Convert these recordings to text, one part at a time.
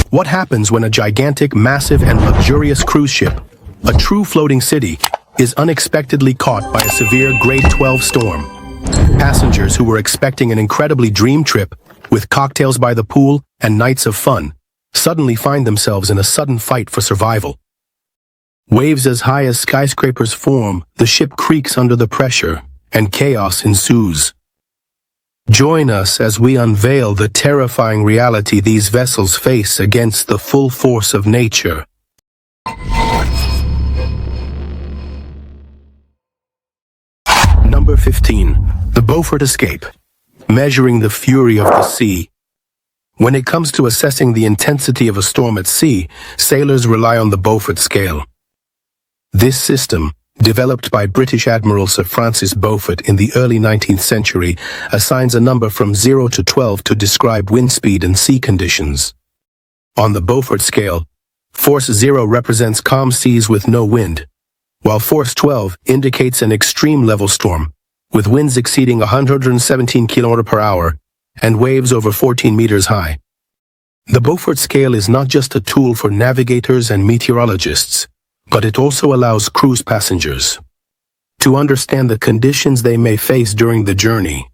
What happens when a gigantic, massive, and luxurious cruise ship, a true floating city, is unexpectedly caught by a severe grade 12 storm? Passengers who were expecting an incredibly dream trip, with cocktails by the pool and nights of fun, suddenly find themselves in a sudden fight for survival. Waves as high as skyscrapers form, the ship creaks under the pressure, and chaos ensues. Join us as we unveil the terrifying reality these vessels face against the full force of nature. Number 15. The Bowford Escape. Measuring the fury of the sea. When it comes to assessing the intensity of a storm at sea, sailors rely on the Bowford scale. This system, developed by British Admiral Sir Francis Beaufort in the early 19th century, assigns a number from 0 to 12 to describe wind speed and sea conditions. On the Beaufort scale, force 0 represents calm seas with no wind, while force 12 indicates an extreme level storm, with winds exceeding 117 km per hour and waves over 14 meters high. The Beaufort scale is not just a tool for navigators and meteorologists, but it also allows cruise passengers to understand the conditions they may face during the journey.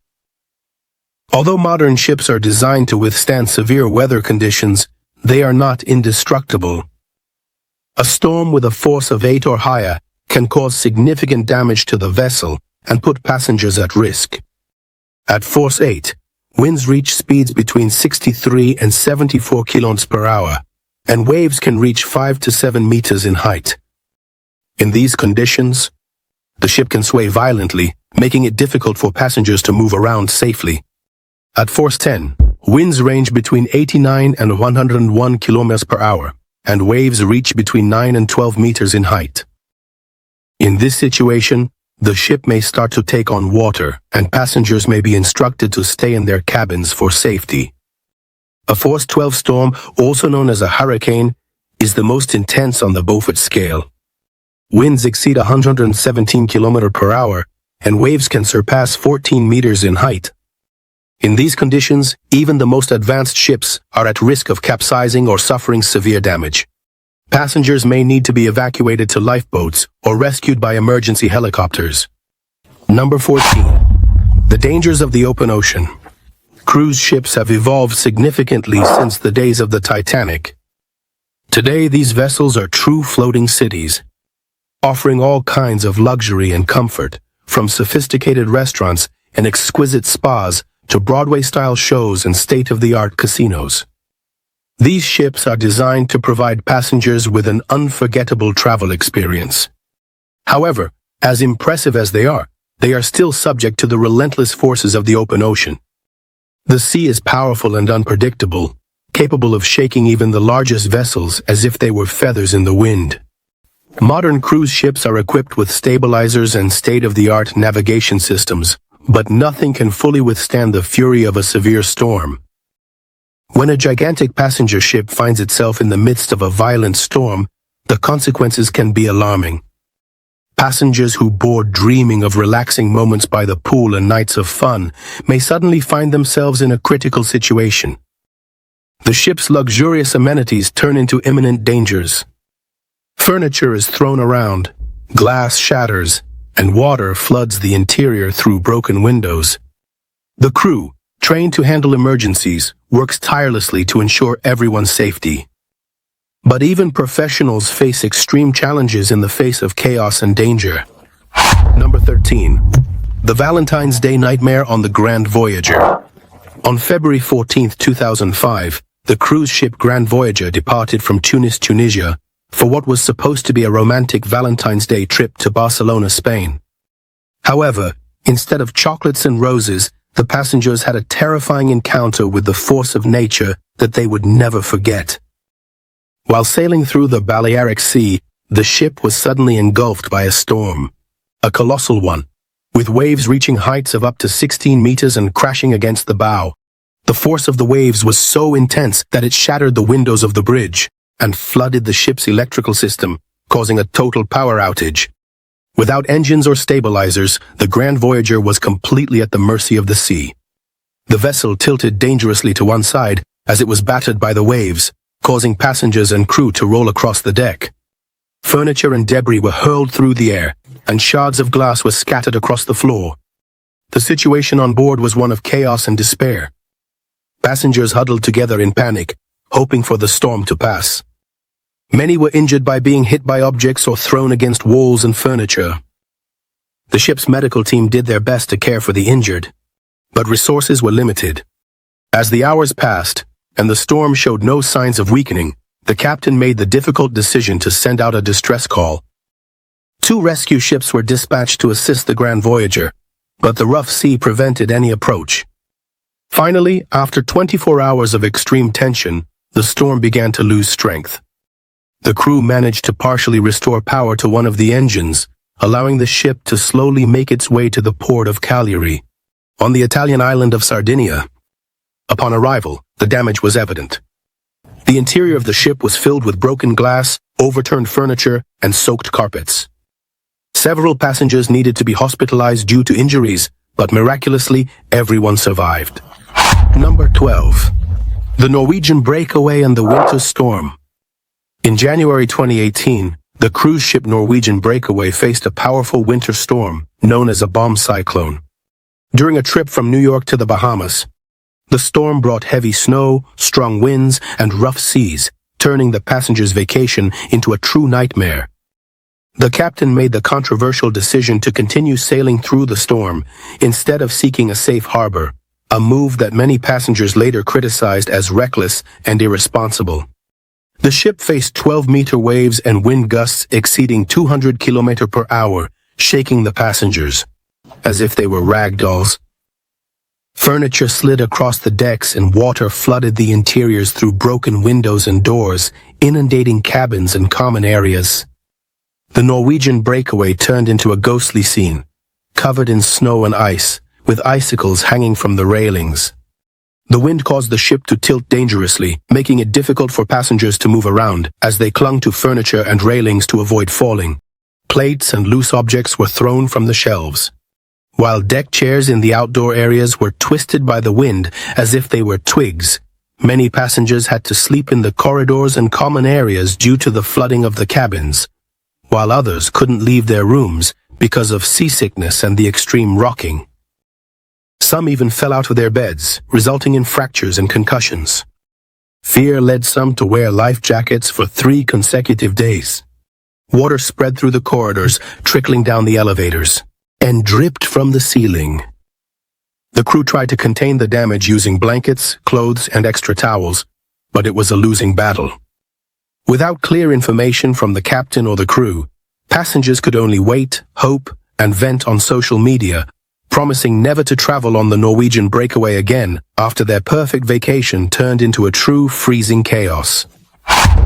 Although modern ships are designed to withstand severe weather conditions, they are not indestructible. A storm with a force of 8 or higher can cause significant damage to the vessel and put passengers at risk. At force 8, winds reach speeds between 63 and 74 km per hour, and waves can reach 5 to 7 meters in height. In these conditions, the ship can sway violently, making it difficult for passengers to move around safely. At force 10, winds range between 89 and 101 km per hour, and waves reach between 9 and 12 meters in height. In this situation, the ship may start to take on water, and passengers may be instructed to stay in their cabins for safety. A force 12 storm, also known as a hurricane, is the most intense on the Beaufort scale. Winds exceed 117 km per hour, and waves can surpass 14 meters in height. In these conditions, even the most advanced ships are at risk of capsizing or suffering severe damage. Passengers may need to be evacuated to lifeboats or rescued by emergency helicopters. Number 14. The dangers of the open ocean. Cruise ships have evolved significantly since the days of the Titanic. Today, these vessels are true floating cities, offering all kinds of luxury and comfort, from sophisticated restaurants and exquisite spas to Broadway-style shows and state-of-the-art casinos. These ships are designed to provide passengers with an unforgettable travel experience. However, as impressive as they are still subject to the relentless forces of the open ocean. The sea is powerful and unpredictable, capable of shaking even the largest vessels as if they were feathers in the wind. Modern cruise ships are equipped with stabilizers and state-of-the-art navigation systems, but nothing can fully withstand the fury of a severe storm. When a gigantic passenger ship finds itself in the midst of a violent storm, the consequences can be alarming. Passengers who board dreaming of relaxing moments by the pool and nights of fun may suddenly find themselves in a critical situation. The ship's luxurious amenities turn into imminent dangers. Furniture is thrown around, glass shatters, and water floods the interior through broken windows. The crew, trained to handle emergencies, works tirelessly to ensure everyone's safety. But even professionals face extreme challenges in the face of chaos and danger. Number 13. The Valentine's Day Nightmare on the Grand Voyager. On February 14, 2005, the cruise ship Grand Voyager departed from Tunis, Tunisia, for what was supposed to be a romantic Valentine's Day trip to Barcelona, Spain. However, instead of chocolates and roses, the passengers had a terrifying encounter with the force of nature that they would never forget. While sailing through the Balearic Sea, the ship was suddenly engulfed by a storm, a colossal one, with waves reaching heights of up to 16 meters and crashing against the bow. The force of the waves was so intense that it shattered the windows of the bridge and flooded the ship's electrical system, causing a total power outage. Without engines or stabilizers, the Grand Voyager was completely at the mercy of the sea. The vessel tilted dangerously to one side as it was battered by the waves, causing passengers and crew to roll across the deck. Furniture and debris were hurled through the air, and shards of glass were scattered across the floor. The situation on board was one of chaos and despair. Passengers huddled together in panic, hoping for the storm to pass. Many were injured by being hit by objects or thrown against walls and furniture. The ship's medical team did their best to care for the injured, but resources were limited. As the hours passed, and the storm showed no signs of weakening, the captain made the difficult decision to send out a distress call. 2 rescue ships were dispatched to assist the Grand Voyager, but the rough sea prevented any approach. Finally, after 24 hours of extreme tension, the storm began to lose strength. The crew managed to partially restore power to one of the engines, allowing the ship to slowly make its way to the port of Cagliari, on the Italian island of Sardinia. Upon arrival, the damage was evident. The interior of the ship was filled with broken glass, overturned furniture, and soaked carpets. Several passengers needed to be hospitalized due to injuries, but miraculously, everyone survived. Number 12. The Norwegian Breakaway and the Winter Storm. In January 2018, the cruise ship Norwegian Breakaway faced a powerful winter storm, known as a bomb cyclone. During a trip from New York to the Bahamas, the storm brought heavy snow, strong winds, and rough seas, turning the passengers' vacation into a true nightmare. The captain made the controversial decision to continue sailing through the storm, instead of seeking a safe harbor, a move that many passengers later criticized as reckless and irresponsible. The ship faced 12-meter waves and wind gusts exceeding 200 km per hour, shaking the passengers, as if they were rag dolls. Furniture slid across the decks and water flooded the interiors through broken windows and doors, inundating cabins and common areas. The Norwegian Breakaway turned into a ghostly scene, covered in snow and ice, with icicles hanging from the railings. The wind caused the ship to tilt dangerously, making it difficult for passengers to move around as they clung to furniture and railings to avoid falling. Plates and loose objects were thrown from the shelves, while deck chairs in the outdoor areas were twisted by the wind as if they were twigs. Many passengers had to sleep in the corridors and common areas due to the flooding of the cabins, while others couldn't leave their rooms because of seasickness and the extreme rocking. Some even fell out of their beds, resulting in fractures and concussions. Fear led some to wear life jackets for 3 consecutive days. Water spread through the corridors, trickling down the elevators, and dripped from the ceiling. The crew tried to contain the damage using blankets, clothes, and extra towels, but it was a losing battle. Without clear information from the captain or the crew, passengers could only wait, hope, and vent on social media, promising never to travel on the Norwegian Breakaway again after their perfect vacation turned into a true freezing chaos.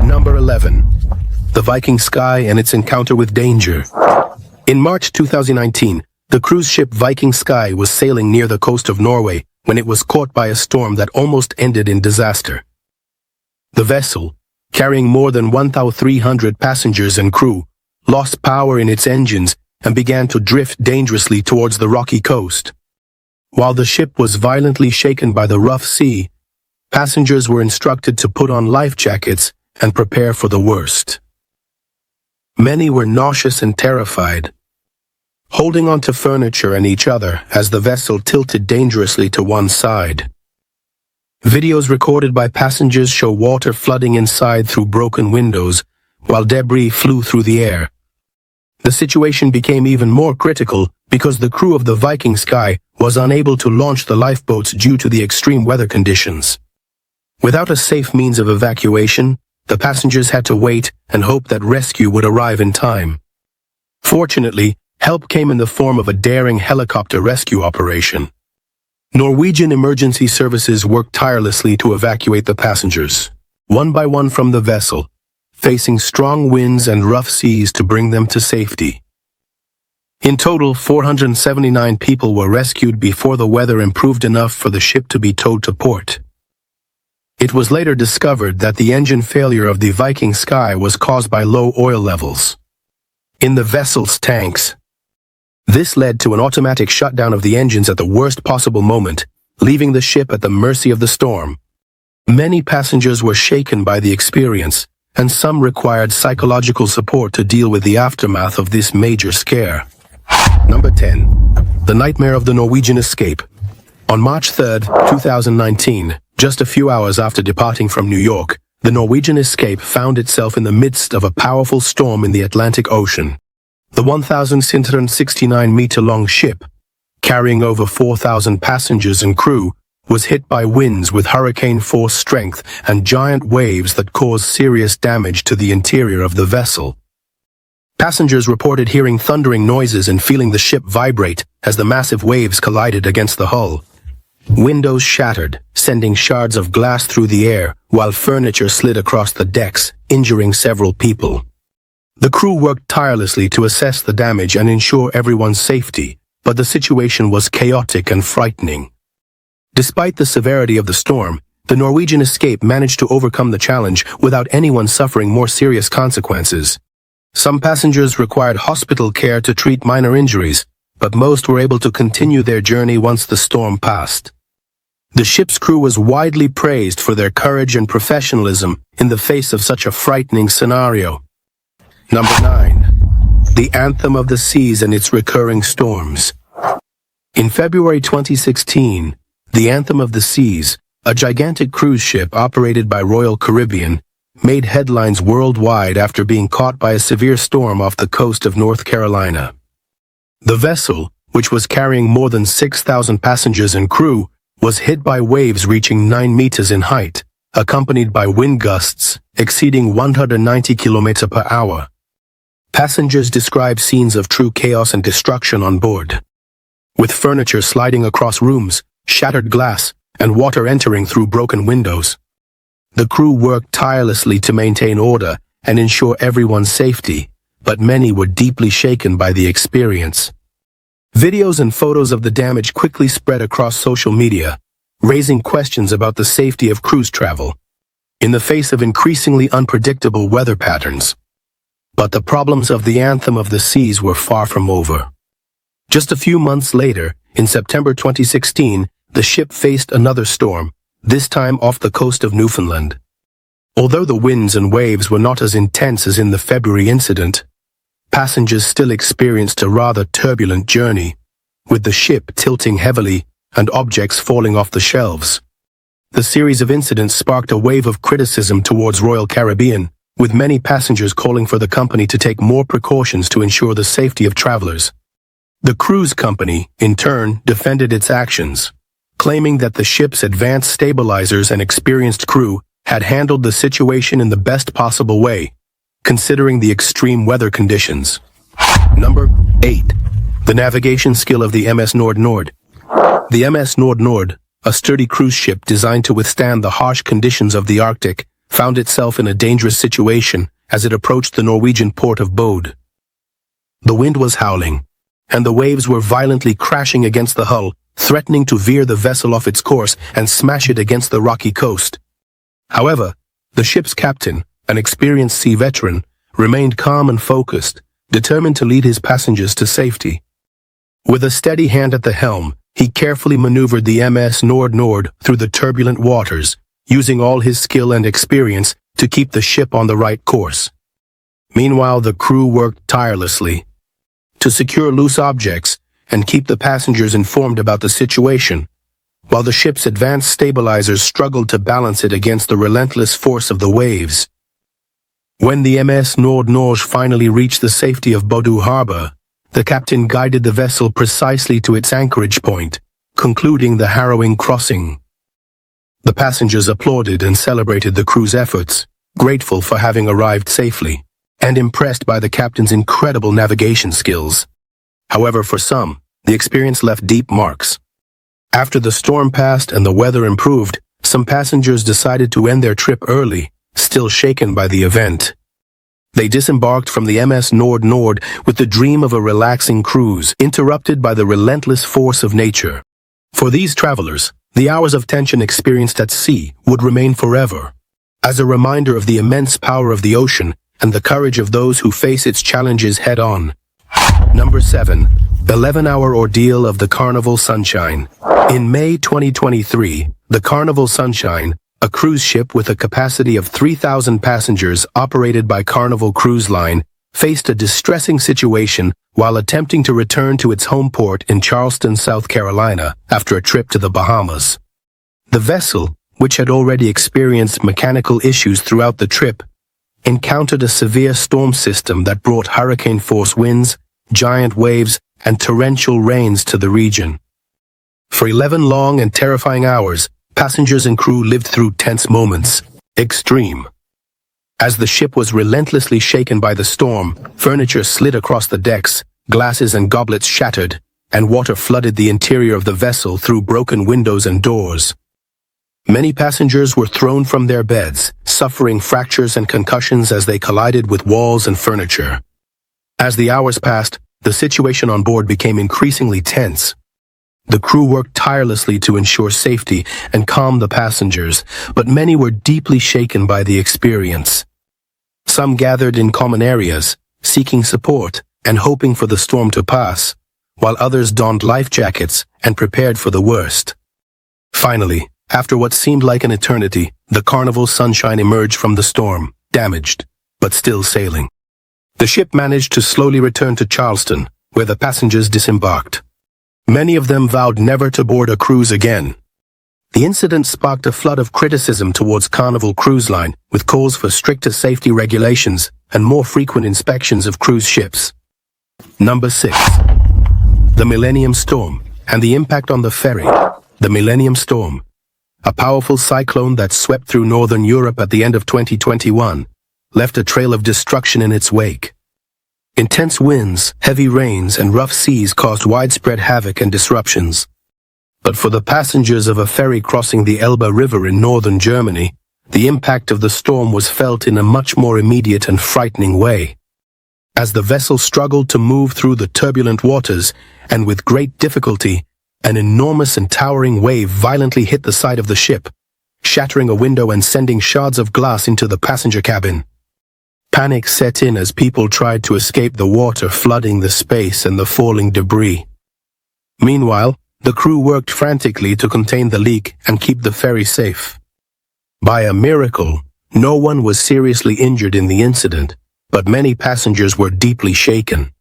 Number 11. The Viking Sky and its encounter with danger. In March 2019, the cruise ship Viking Sky was sailing near the coast of Norway when it was caught by a storm that almost ended in disaster. The vessel, carrying more than 1,300 passengers and crew, lost power in its engines and began to drift dangerously towards the rocky coast. While the ship was violently shaken by the rough sea, passengers were instructed to put on life jackets and prepare for the worst. Many were nauseous and terrified, holding on to furniture and each other as the vessel tilted dangerously to one side. Videos recorded by passengers show water flooding inside through broken windows, while debris flew through the air. The situation became even more critical because the crew of the Viking Sky was unable to launch the lifeboats due to the extreme weather conditions. Without a safe means of evacuation, the passengers had to wait and hope that rescue would arrive in time. Fortunately, help came in the form of a daring helicopter rescue operation. Norwegian emergency services worked tirelessly to evacuate the passengers, one by one from the vessel, facing strong winds and rough seas to bring them to safety. In total, 479 people were rescued before the weather improved enough for the ship to be towed to port. It was later discovered that the engine failure of the Viking Sky was caused by low oil levels in the vessel's tanks. This led to an automatic shutdown of the engines at the worst possible moment, leaving the ship at the mercy of the storm. Many passengers were shaken by the experience, and some required psychological support to deal with the aftermath of this major scare. Number 10. The Nightmare of the Norwegian Escape. On March 3, 2019, just a few hours after departing from New York, the Norwegian Escape found itself in the midst of a powerful storm in the Atlantic Ocean. The 1,669-meter-long ship, carrying over 4,000 passengers and crew, was hit by winds with hurricane-force strength and giant waves that caused serious damage to the interior of the vessel. Passengers reported hearing thundering noises and feeling the ship vibrate as the massive waves collided against the hull. Windows shattered, sending shards of glass through the air, while furniture slid across the decks, injuring several people. The crew worked tirelessly to assess the damage and ensure everyone's safety, but the situation was chaotic and frightening. Despite the severity of the storm, the Norwegian Escape managed to overcome the challenge without anyone suffering more serious consequences. Some passengers required hospital care to treat minor injuries, but most were able to continue their journey once the storm passed. The ship's crew was widely praised for their courage and professionalism in the face of such a frightening scenario. Number 9. The Anthem of the Seas and its Recurring Storms. In February 2016, the Anthem of the Seas, a gigantic cruise ship operated by Royal Caribbean, made headlines worldwide after being caught by a severe storm off the coast of North Carolina. The vessel, which was carrying more than 6,000 passengers and crew, was hit by waves reaching 9 meters in height, accompanied by wind gusts exceeding 190 kilometers per hour. Passengers described scenes of true chaos and destruction on board, with furniture sliding across rooms, shattered glass, and water entering through broken windows. The crew worked tirelessly to maintain order and ensure everyone's safety, but many were deeply shaken by the experience. Videos and photos of the damage quickly spread across social media, raising questions about the safety of cruise travel in the face of increasingly unpredictable weather patterns. But the problems of the Anthem of the Seas were far from over. Just a few months later, in September 2016, the ship faced another storm, this time off the coast of Newfoundland. Although the winds and waves were not as intense as in the February incident, passengers still experienced a rather turbulent journey, with the ship tilting heavily and objects falling off the shelves. The series of incidents sparked a wave of criticism towards Royal Caribbean, with many passengers calling for the company to take more precautions to ensure the safety of travelers. The cruise company, in turn, defended its actions, claiming that the ship's advanced stabilizers and experienced crew had handled the situation in the best possible way, considering the extreme weather conditions. Number 8. The navigation skill of the MS Nord-Nord. The MS Nord-Nord, a sturdy cruise ship designed to withstand the harsh conditions of the Arctic, found itself in a dangerous situation as it approached the Norwegian port of Bodø. The wind was howling, and the waves were violently crashing against the hull, threatening to veer the vessel off its course and smash it against the rocky coast. However, the ship's captain, an experienced sea veteran, remained calm and focused, determined to lead his passengers to safety. With a steady hand at the helm, he carefully maneuvered the MS Nord-Nord through the turbulent waters, using all his skill and experience to keep the ship on the right course. Meanwhile, the crew worked tirelessly to secure loose objects and keep the passengers informed about the situation, while the ship's advanced stabilizers struggled to balance it against the relentless force of the waves. When the MS Nord-Nord finally reached the safety of Bodø harbor, the captain guided the vessel precisely to its anchorage point, concluding the harrowing crossing. The passengers applauded and celebrated the crew's efforts, grateful for having arrived safely, and impressed by the captain's incredible navigation skills. However, for some, the experience left deep marks. After the storm passed and the weather improved, some passengers decided to end their trip early, still shaken by the event. They disembarked from the MS Nord-Nord with the dream of a relaxing cruise, interrupted by the relentless force of nature. For these travelers, the hours of tension experienced at sea would remain forever, as a reminder of the immense power of the ocean and the courage of those who face its challenges head-on. Number 7. 11-hour ordeal of the Carnival Sunshine. In May 2023, the Carnival Sunshine, a cruise ship with a capacity of 3,000 passengers operated by Carnival Cruise Line, faced a distressing situation while attempting to return to its home port in Charleston, South Carolina, after a trip to the Bahamas. The vessel, which had already experienced mechanical issues throughout the trip, encountered a severe storm system that brought hurricane-force winds, giant waves, and torrential rains to the region. For 11 long and terrifying hours, passengers and crew lived through tense moments. Extreme. As the ship was relentlessly shaken by the storm, furniture slid across the decks, glasses and goblets shattered, and water flooded the interior of the vessel through broken windows and doors. Many passengers were thrown from their beds, suffering fractures and concussions as they collided with walls and furniture. As the hours passed, the situation on board became increasingly tense. The crew worked tirelessly to ensure safety and calm the passengers, but many were deeply shaken by the experience. Some gathered in common areas, seeking support and hoping for the storm to pass, while others donned life jackets and prepared for the worst. Finally, after what seemed like an eternity, the Carnival Sunshine emerged from the storm, damaged, but still sailing. The ship managed to slowly return to Charleston, where the passengers disembarked. Many of them vowed never to board a cruise again. The incident sparked a flood of criticism towards Carnival Cruise Line, with calls for stricter safety regulations and more frequent inspections of cruise ships. Number 6. The Millennium Storm and the impact on the ferry. The Millennium Storm, a powerful cyclone that swept through northern Europe at the end of 2021, left a trail of destruction in its wake. Intense winds, heavy rains, and rough seas caused widespread havoc and disruptions. But for the passengers of a ferry crossing the Elbe River in northern Germany, the impact of the storm was felt in a much more immediate and frightening way. As the vessel struggled to move through the turbulent waters, and with great difficulty, an enormous and towering wave violently hit the side of the ship, shattering a window and sending shards of glass into the passenger cabin. Panic set in as people tried to escape the water flooding the space and the falling debris. Meanwhile, the crew worked frantically to contain the leak and keep the ferry safe. By a miracle, no one was seriously injured in the incident, but many passengers were deeply shaken.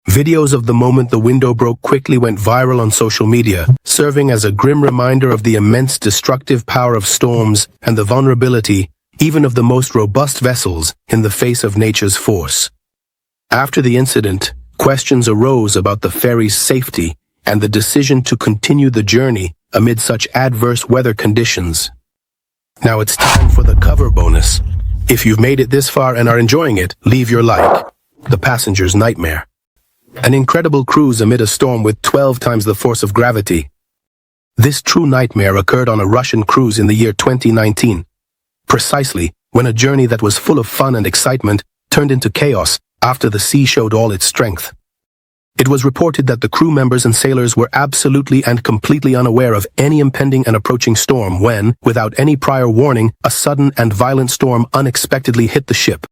Videos of the moment the window broke quickly went viral on social media, serving as a grim reminder of the immense destructive power of storms and the vulnerability even of the most robust vessels in the face of nature's force. After the incident, questions arose about the ferry's safety and the decision to continue the journey amid such adverse weather conditions. Now it's time for the cover bonus. If you've made it this far and are enjoying it, leave your like. The Passenger's Nightmare. An incredible cruise amid a storm with 12 times the force of gravity. This true nightmare occurred on a Russian cruise in the year 2019, precisely when a journey that was full of fun and excitement turned into chaos after the sea showed all its strength. It was reported that the crew members and sailors were absolutely and completely unaware of any impending and approaching storm when, without any prior warning, a sudden and violent storm unexpectedly hit the ship.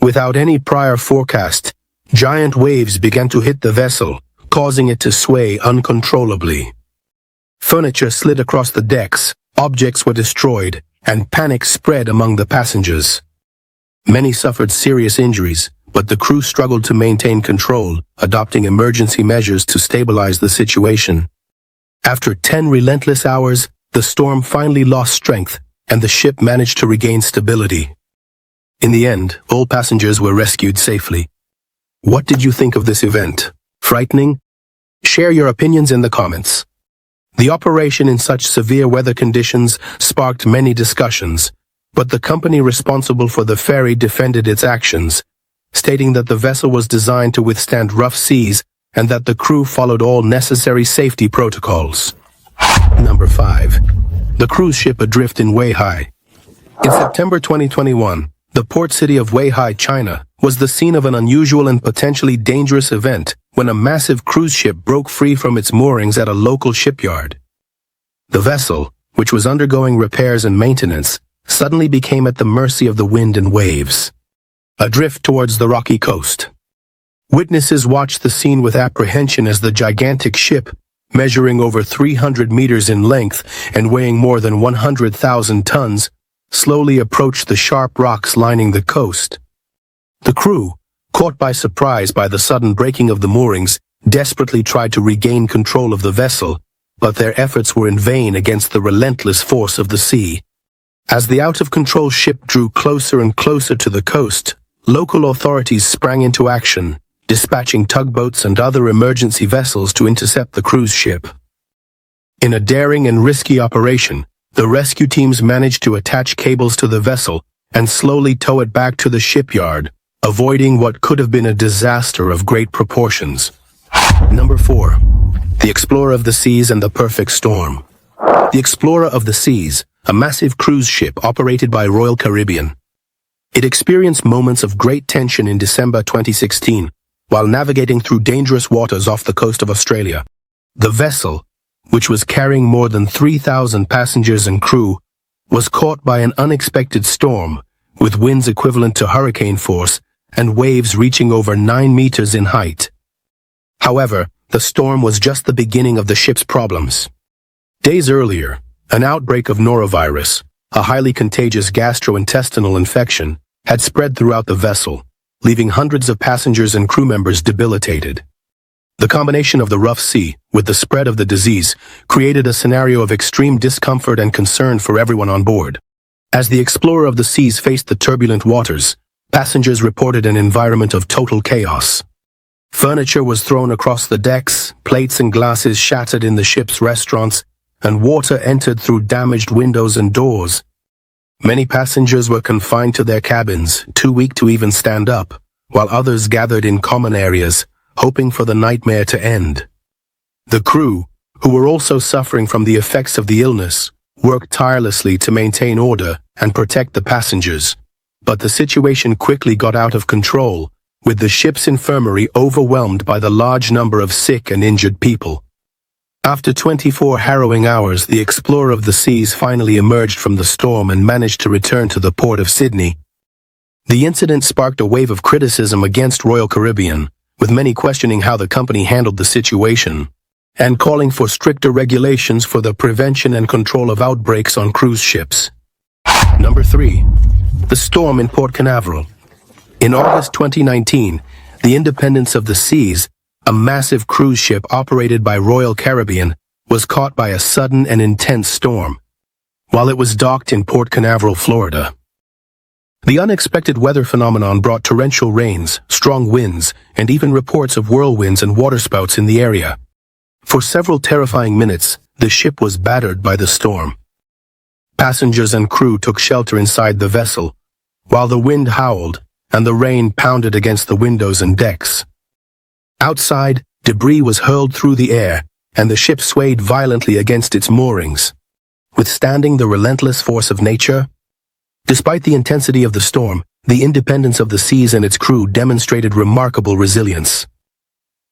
Without any prior forecast, giant waves began to hit the vessel, causing it to sway uncontrollably. Furniture slid across the decks, objects were destroyed, and panic spread among the passengers. Many suffered serious injuries, but the crew struggled to maintain control, adopting emergency measures to stabilize the situation. After 10 relentless hours, the storm finally lost strength, and the ship managed to regain stability. In the end, all passengers were rescued safely. What did you think of this event? Frightening? Share your opinions in the comments. The operation in such severe weather conditions sparked many discussions, but the company responsible for the ferry defended its actions, stating that the vessel was designed to withstand rough seas and that the crew followed all necessary safety protocols. Number 5. The cruise ship adrift in Weihai. In September 2021, the port city of Weihai, China, was the scene of an unusual and potentially dangerous event when a massive cruise ship broke free from its moorings at a local shipyard. The vessel, which was undergoing repairs and maintenance, suddenly became at the mercy of the wind and waves, adrift towards the rocky coast. Witnesses watched the scene with apprehension as the gigantic ship, measuring over 300 meters in length and weighing more than 100,000 tons, slowly approached the sharp rocks lining the coast. The crew, caught by surprise by the sudden breaking of the moorings, desperately tried to regain control of the vessel, but their efforts were in vain against the relentless force of the sea. As the out-of-control ship drew closer and closer to the coast, local authorities sprang into action, dispatching tugboats and other emergency vessels to intercept the cruise ship. In a daring and risky operation, the rescue teams managed to attach cables to the vessel and slowly tow it back to the shipyard, avoiding what could have been a disaster of great proportions. Number 4. The Explorer of the Seas and the Perfect Storm. The Explorer of the Seas, a massive cruise ship operated by Royal Caribbean. It experienced moments of great tension in December 2016, while navigating through dangerous waters off the coast of Australia. The vessel, which was carrying more than 3,000 passengers and crew, was caught by an unexpected storm, with winds equivalent to hurricane force and waves reaching over 9 meters in height. However, the storm was just the beginning of the ship's problems. Days earlier, an outbreak of norovirus, a highly contagious gastrointestinal infection, had spread throughout the vessel, leaving hundreds of passengers and crew members debilitated. The combination of the rough sea with the spread of the disease created a scenario of extreme discomfort and concern for everyone on board. As the Explorer of the Seas faced the turbulent waters, passengers reported an environment of total chaos. Furniture was thrown across the decks, plates and glasses shattered in the ship's restaurants, and water entered through damaged windows and doors. Many passengers were confined to their cabins, too weak to even stand up, while others gathered in common areas, hoping for the nightmare to end. The crew, who were also suffering from the effects of the illness, worked tirelessly to maintain order and protect the passengers. But the situation quickly got out of control, with the ship's infirmary overwhelmed by the large number of sick and injured people. After 24 harrowing hours, the Explorer of the Seas finally emerged from the storm and managed to return to the port of Sydney. The incident sparked a wave of criticism against Royal Caribbean, with many questioning how the company handled the situation, and calling for stricter regulations for the prevention and control of outbreaks on cruise ships. Number 3. The storm in Port Canaveral. In August 2019, the Independence of the Seas, a massive cruise ship operated by Royal Caribbean, was caught by a sudden and intense storm, while it was docked in Port Canaveral, Florida. The unexpected weather phenomenon brought torrential rains, strong winds, and even reports of whirlwinds and waterspouts in the area. For several terrifying minutes, the ship was battered by the storm. Passengers and crew took shelter inside the vessel, while the wind howled and the rain pounded against the windows and decks. Outside, debris was hurled through the air, and the ship swayed violently against its moorings. Withstanding the relentless force of nature, despite the intensity of the storm, the Independence of the Seas and its crew demonstrated remarkable resilience.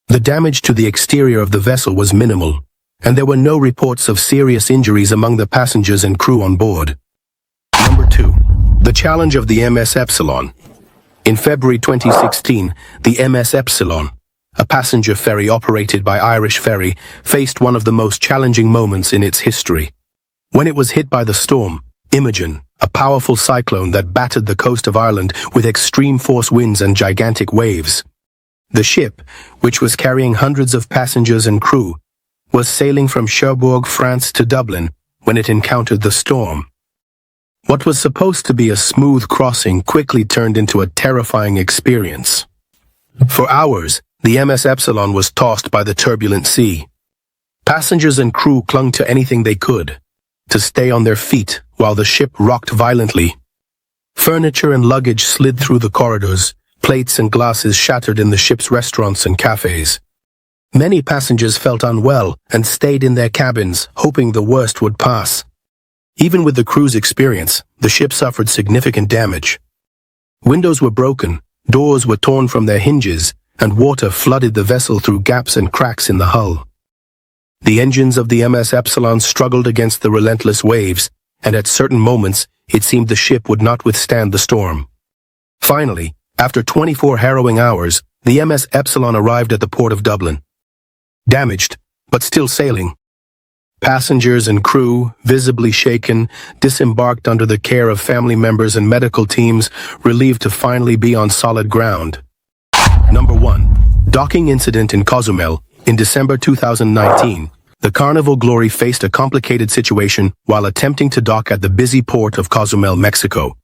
The damage to the exterior of the vessel was minimal, and there were no reports of serious injuries among the passengers and crew on board. Number 2. The challenge of the MSpsilon. In February 2016, the MSpsilon, a passenger ferry operated by Irish Ferry, faced one of the most challenging moments in its history. When it was hit by the storm, Imogen, a powerful cyclone that battered the coast of Ireland with extreme force winds and gigantic waves. The ship, which was carrying hundreds of passengers and crew, was sailing from Cherbourg, France to Dublin when it encountered the storm. What was supposed to be a smooth crossing quickly turned into a terrifying experience. For hours, the MSpsilon was tossed by the turbulent sea. Passengers and crew clung to anything they could to stay on their feet while the ship rocked violently. Furniture and luggage slid through the corridors, plates and glasses shattered in the ship's restaurants and cafes. Many passengers felt unwell and stayed in their cabins, hoping the worst would pass. Even with the crew's experience, the ship suffered significant damage. Windows were broken, doors were torn from their hinges, and water flooded the vessel through gaps and cracks in the hull. The engines of the MSpsilon struggled against the relentless waves, and at certain moments, it seemed the ship would not withstand the storm. Finally, after 24 harrowing hours, the MSpsilon arrived at the port of Dublin. Damaged, but still sailing. Passengers and crew, visibly shaken, disembarked under the care of family members and medical teams, relieved to finally be on solid ground. Number 1. Docking incident in Cozumel. In December 2019, the Carnival Glory faced a complicated situation while attempting to dock at the busy port of Cozumel, Mexico.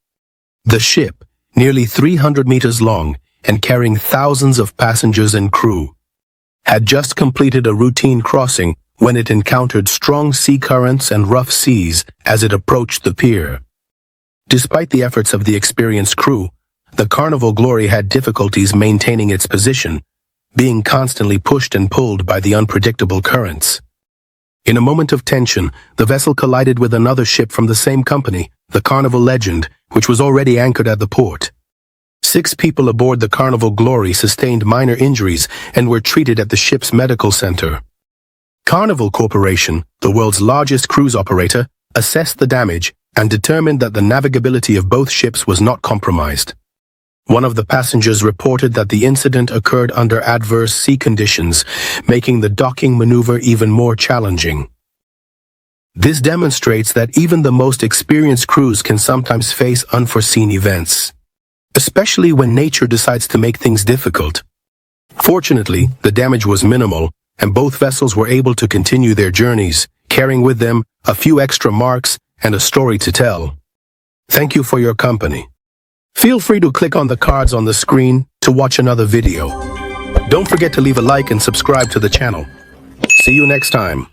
The ship, nearly 300 meters long and carrying thousands of passengers and crew, had just completed a routine crossing when it encountered strong sea currents and rough seas as it approached the pier. Despite the efforts of the experienced crew, the Carnival Glory had difficulties maintaining its position, being constantly pushed and pulled by the unpredictable currents. In a moment of tension, the vessel collided with another ship from the same company, the Carnival Legend, which was already anchored at the port. 6 people aboard the Carnival Glory sustained minor injuries and were treated at the ship's medical center. Carnival Corporation, the world's largest cruise operator, assessed the damage and determined that the navigability of both ships was not compromised. One of the passengers reported that the incident occurred under adverse sea conditions, making the docking maneuver even more challenging. This demonstrates that even the most experienced crews can sometimes face unforeseen events, especially when nature decides to make things difficult. Fortunately, the damage was minimal, and both vessels were able to continue their journeys, carrying with them a few extra marks and a story to tell. Thank you for your company. Feel free to click on the cards on the screen to watch another video. Don't forget to leave a like and subscribe to the channel. See you next time.